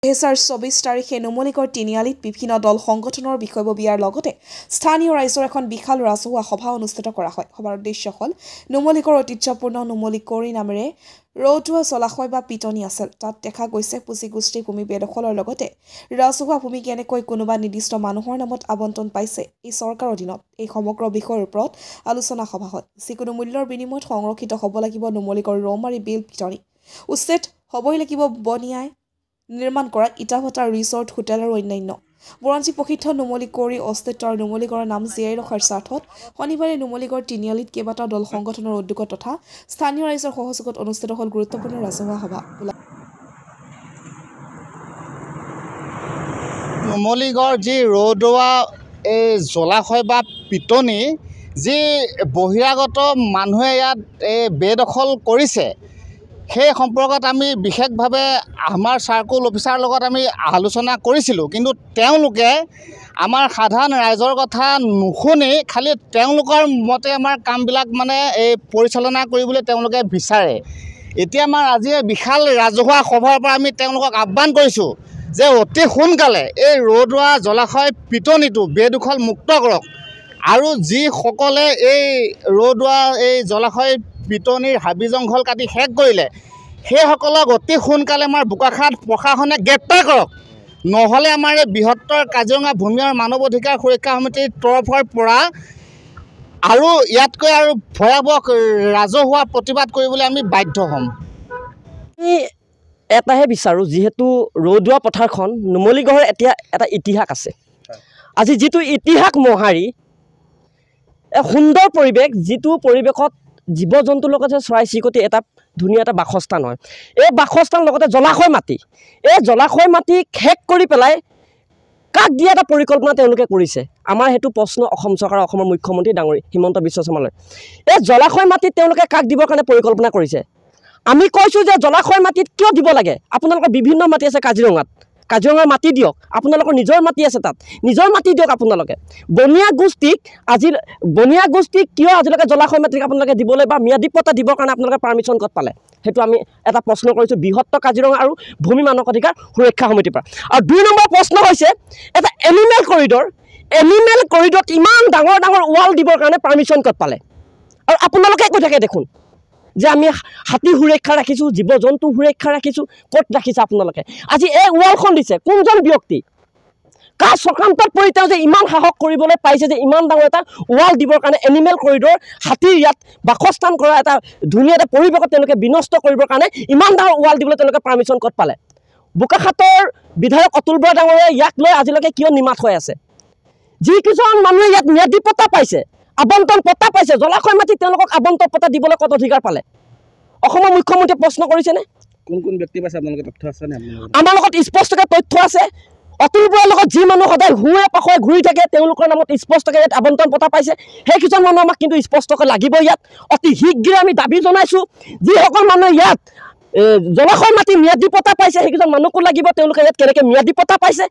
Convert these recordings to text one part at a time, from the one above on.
2024 তাৰিখে নুমলীগড় তিনিআলিত বিভিন্ন দল সংগঠনৰ বিষয়ববীয়াৰ লগতে স্থানীয় ৰাইজৰ এখন বিশাল ৰাজহুৱা সভা অনুষ্ঠিত কৰা হয়। সভাৰ উদ্দেশ্য হ'ল নুমলীগড়ৰ ঐতিহ্যপূৰ্ণ নুমলীকৰী নামেৰে ৰৌদুৱা জলাশয় বা পিটনি আছিল। তাত দেখা গৈছে পুঁজিগোষ্ঠী ভূমি বেদখলৰ লগতে ৰাজহুৱা ভূমি কেনেকৈ কোনোবা নিৰ্দিষ্ট মানুহৰ নামত আবণ্টন পাইছে এই চৰকাৰৰ অধীনত এই সমগ্ৰ বিষয়ৰ ওপৰত আলোচনা সভা হয়। যিকোনো মূল্যৰ বিনিময়ত সংৰক্ষিত হ'ব লাগিব নুমলীগড় ৰৌমাৰী বিল পিটনি। উচ্ছেদ হ'বই লাগিব বনিয়াই নিৰ্মাণ কৰা ইটাভাটা ৰিসৰ্ট হোটেল আৰু অন্যান্য বুৰঞ্জী প্ৰসিদ্ধ নুমলীকৰী অস্তিত্বৰ নুমলীগড়ৰ নাম জীয়াই ৰখাৰ স্বাৰ্থত শনিবাৰে নুমলীগড় তিনিআলিত কেইবাটাও দল সংগঠনৰ উদ্যোগত তথা স্থানীয় ৰাইজৰ সহযোগত অনুষ্ঠিত হ'ল গুৰুত্বপূৰ্ণ ৰাজহুৱা সভা। নুমলীগড় যি ৰৌদুৱা এই জলাশয় বা পিটনি যি বহিৰাগত মানুহে ইয়াত বেদখল কৰিছে সেই সম্পৰ্কত আমি বিশেষভাৱে আমাৰ চাৰ্কুল অফিচাৰৰ লগত আমি আলোচনা কৰিছিলোঁ, কিন্তু তেওঁলোকে আমাৰ সাধাৰণ ৰাইজৰ কথা নুশুনি খালি তেওঁলোকৰ মতে আমাৰ কামবিলাক এই পৰিচালনা কৰিবলৈ তেওঁলোকে বিচাৰে। এতিয়া আমাৰ আজি বিশাল ৰাজহুৱা সভাৰ পৰা আমি তেওঁলোকক আহ্বান কৰিছোঁ যে অতি সোনকালে এই ৰৌদুৱা জলাশয় পিটনিটো বেদখল মুক্ত কৰক আৰু যিসকলে এই ৰৌদুৱা এই জলাশয় পিটনিৰ হাবি জংঘল কাটি শেষ কৰিলে সেইসকলক অতি সোনকালে আমাৰ বোকাখাট প্ৰশাসনে গ্ৰেপ্তাৰ কৰক, নহ'লে আমাৰ এই বৃহত্তৰ কাজিৰঙা ভূমি আৰু মানৱ অধিকাৰ সুৰক্ষা সমিতিৰ তৰফৰ পৰা আৰু ইয়াতকৈ আৰু ভয়াৱহ ৰাজহুৱা প্ৰতিবাদ কৰিবলৈ আমি বাধ্য হ'ম। আমি এটাহে বিচাৰোঁ, যিহেতু ৰৌদুৱা পথাৰখন নুমলীগড়ৰ এতিয়া এটা ইতিহাস আছে। আজি যিটো ইতিহাস মোহাৰি সুন্দৰ পৰিৱেশ, যিটো পৰিৱেশত জীৱ জন্তুৰ লগতে চৰাই চিৰিকটি এটা ধুনীয়া এটা বাসস্থান হয়। এই বাসস্থান লগতে জলাশয় মাটি, এই জলাশয় মাটি শেষ কৰি পেলাই কাক দিয়া এটা পৰিকল্পনা তেওঁলোকে কৰিছে। আমাৰ সেইটো প্ৰশ্ন অসম চৰকাৰ অসমৰ মুখ্যমন্ত্ৰী ডাঙৰী হিমন্ত বিশ্ব শৰ্মালৈ। এই জলাশয় মাটিত তেওঁলোকে কাক দিবৰ কাৰণে পৰিকল্পনা কৰিছে। আমি কৈছোঁ যে জলাশয় মাটিত কিয় দিব লাগে? আপোনালোকৰ বিভিন্ন মাটি আছে কাজিৰঙাত, কাজিৰঙাৰ মাটি দিয়ক। আপোনালোকৰ নিজৰ মাটি আছে, তাত নিজৰ মাটি দিয়ক। আপোনালোকে বনিয়া গোষ্ঠীক কিয় আজিলৈকে জলাশয় মাটিক আপোনালোকে দিবলৈ বা ম্যাদী পট্টা দিবৰ কাৰণে আপোনালোকে পাৰ্মিশ্যন ক'ত পালে? সেইটো আমি এটা প্ৰশ্ন কৰিছোঁ বৃহত্তৰ কাজিৰঙা আৰু ভূমি মানৱ অধিকাৰ সুৰক্ষা সমিতিৰ পৰা। আৰু 2 নম্বৰ প্ৰশ্ন হৈছে এটা এনিমেল কৰিডৰত ইমান ডাঙৰ ডাঙৰ ৱাল দিবৰ কাৰণে পাৰ্মিশ্যন ক'ত পালে? আৰু আপোনালোকে কৈ থাকে দেখোন যে আমি হাতী সুৰক্ষা ৰাখিছোঁ, জীৱ জন্তু সুৰক্ষা ৰাখিছোঁ, ক'ত ৰাখিছে আপোনালোকে? আজি এই ৱালখন দিছে কোনজন ব্যক্তি? কাৰ চক্ৰান্তত পৰি তেওঁ যে ইমান সাহস কৰিবলৈ পাইছে যে ইমান ডাঙৰ এটা ৱাল দিবৰ কাৰণে এনিমেল কৰিডৰ হাতীৰ ইয়াত বাসস্থান কৰা এটা ধুনীয়া এটা পৰিৱেশত তেওঁলোকে বিনষ্ট কৰিবৰ কাৰণে ইমান ডাঙৰ ৱাল দিবলৈ তেওঁলোকে পাৰ্মিশ্যন ক'ত পালে? বোকাখাটৰ বিধায়ক অতুল বৰা ডাঙৰীয়াই ইয়াক লৈ আজিলৈকে কিয় নিমাত হৈ আছে? যিকেইজন মানুহে ইয়াত ম্যাদী পট্টা পাইছে, আবণ্টন পট্টা পাইছে, জলাশয় মাটি তেওঁলোকক আবণ্টন পট্টা দিবলৈ ক'ত অধিকাৰ পালে? অসমৰ মুখ্যমন্ত্ৰীয়ে প্ৰশ্ন কৰিছেনে? কোন ব্যক্তি পাইছে আপোনালোকে তথ্য আছেনে? আমাৰ লগত স্পষ্টকৈ তথ্য আছে। অতুল বৰাৰ লগত যি মানুহ সদায় হুৱে পাখৰে ঘূৰি থাকে তেওঁলোকৰ নামত স্পষ্টকৈ ইয়াত আবণ্টন পট্টা পাইছে। সেইকেইজন মানুহ আমাক কিন্তু স্পষ্টকৈ লাগিব। ইয়াত অতি শীঘ্ৰে আমি দাবী জনাইছোঁ যিসকল মানুহে ইয়াত জলাশয় মাটি ম্যাদী পট্টা পাইছে সেইকেইজন মানুহকো লাগিব। তেওঁলোকে ইয়াত কেনেকৈ ম্যাদী পট্টা পাইছে?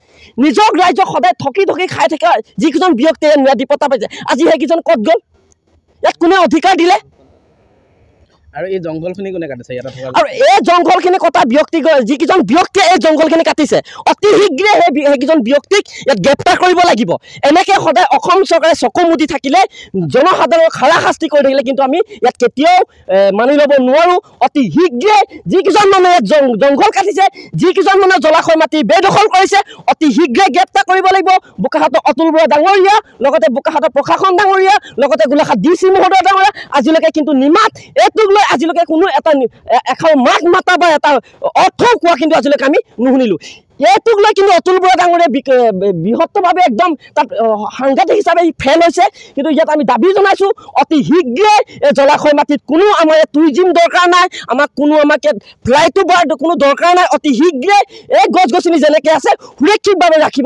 নিজৰ ৰাইজক সদায় ঠকি খাই থকা যিকেইজন ব্যক্তিয়ে ইয়াত ম্যাদী পট্টা পাইছে আজি সেইকেইজন ক'ত গ'ল? ইয়াত কোনে অধিকাৰ দিলে? আৰু এই জংঘলখিনি কোনে কাটিছে? আৰু এই জংঘলখিনি কটা যিকেইজন ব্যক্তিয়ে এই জংঘলখিনি কাটিছে অতি শীঘ্ৰে সেইকেইজন ব্যক্তিক ইয়াত গ্ৰেপ্তাৰ কৰিব লাগিব। এনেকৈ সদায় অসম চৰকাৰে চকু মুদি থাকিলে, জনসাধাৰণক হাৰাশাস্তি কৰি থাকিলে কিন্তু আমি ইয়াত কেতিয়াও মানি ল'ব নোৱাৰোঁ। অতি শীঘ্ৰে যিকেইজন মানুহে ইয়াত জংঘল কাটিছে, যিকেইজন মানুহে জলাশয় মাটি বেদখল কৰিছে অতি শীঘ্ৰে গ্ৰেপ্তাৰ কৰিব লাগিব। বোকাখাটৰ অতুল বৰা ডাঙৰীয়া, লগতে বোকাখাটৰ প্ৰশাসন ডাঙৰীয়া, লগতে গোলাঘাট DC মহোদয় ডাঙৰীয়া আজিলৈকে কিন্তু নিমাত এইটোক লৈ আজিলৈকে কোনো এটা এষাৰ মাত মাতা বা এটা অৰ্থও কোৱা কিন্তু আজিলৈকে আমি নুশুনিলোঁ। এইটোক লৈ কিন্তু অতুল বৰা ডাঙৰীয়া বৃহত্তৰভাৱে একদম তাত সাংঘাতিক হিচাপে ফেল হৈছে। কিন্তু ইয়াত আমি দাবী জনাইছোঁ অতি শীঘ্ৰে এই জলাশয় মাটিত কোনো আমাৰ টুৰিজিম দৰকাৰ নাই, আমাক ফ্লাইটো বৰ কোনো দৰকাৰ নাই। অতি শীঘ্ৰে এই গছ গছনি যেনেকৈ আছে সুৰক্ষিতভাৱে ৰাখিব।